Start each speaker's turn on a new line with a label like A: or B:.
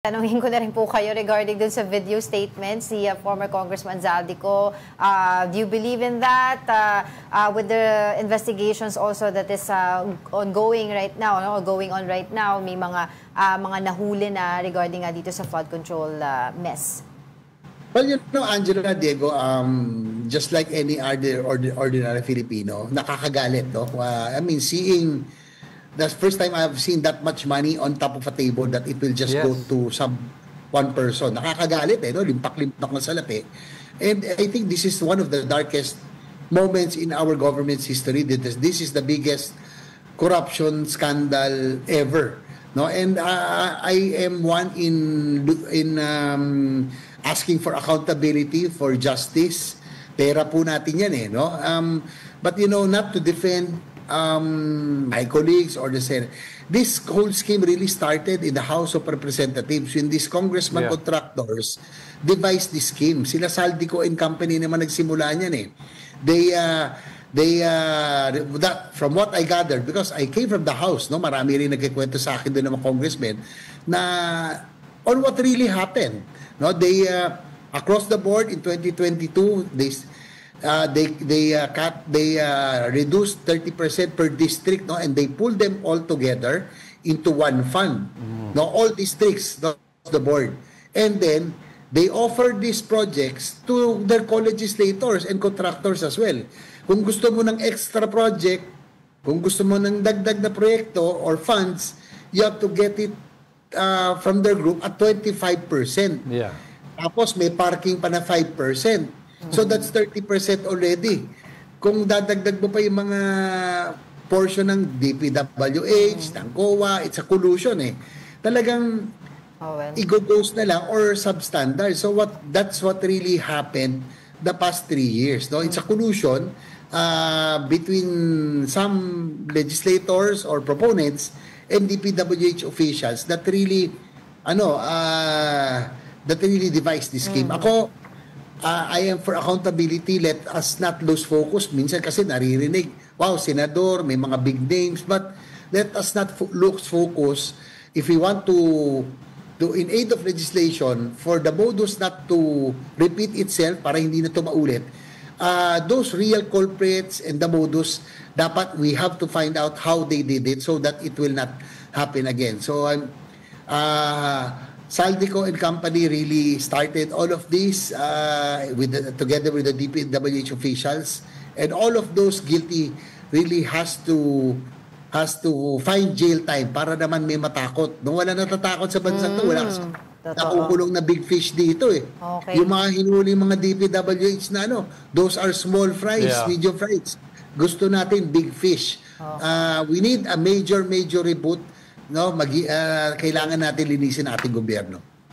A: Tanungin ko na rin po kayo regarding dun sa video statement si former Congressman Zaldico. Do you believe in that? With the investigations also that is ongoing right now, going on right now, may mga nahuli na regarding dito sa flood control mess.
B: Well, you know, Angela, Diego, just like any ordinary Filipino, nakakagalit, no? I mean, seeing the first time I've seen that much money on top of a table that it will just go to some one person. Nakakagalit, no? Limpak-limpak na salapi. And I think this is one of the darkest moments in our government's history. This is the biggest corruption scandal ever, no? And I am one in asking for accountability, for justice. Pera po natin yan, no? But you know, not to defend my colleagues or the Senate. This whole scheme really started in the House of Representatives when these congressman contractors devised this scheme. Sila Zaldico and Company naman nagsimula niyan eh. From what I gathered, because I came from the House, no, marami rin nagkikwento sa akin doon ng mga congressmen na on what really happened. No, they across the board in 2022 they reduced 30% per district, no, and they pulled them all together into one fund. No, all districts, the board, and then they offered these projects to their co-legislators and contractors as well. Kung gusto mo ng extra project, kung gusto mo ng dagdag na proyekto or funds, you have to get it from their group at 25%. Yeah. Tapos may parking pa na 5%. So that's 30% already. Kung dadagdag mo pa yung mga portion ng DPWH, ng COA, it's a collusion eh. Talagang i-go-ghost na lang or substandard. So that's what really happened the past 3 years. No? It's a collusion between some legislators or proponents and DPWH officials that really devised this scheme. Ako, I am for accountability. Let us not lose focus. Minsan kasi naririnig, wow, senador, may mga big names, but let us not lose focus if we want to in aid of legislation for the modus not to repeat itself, para hindi na ito maulit. Those real culprits and the modus, dapat we have to find out how they did it so that it will not happen again. So Zaldico and Company really started all of this together with the DPWH officials, and all of those guilty really has to find jail time para naman may matakot. Nung wala natatakot sa bansang to, wala kasi nakukulong na big fish dito eh. Okay. Yung mga hinuli mga DPWH na those are small fries, medium fries. Gusto natin big fish. We need a major reboot. No, kailangan natin linisin ating gobyerno.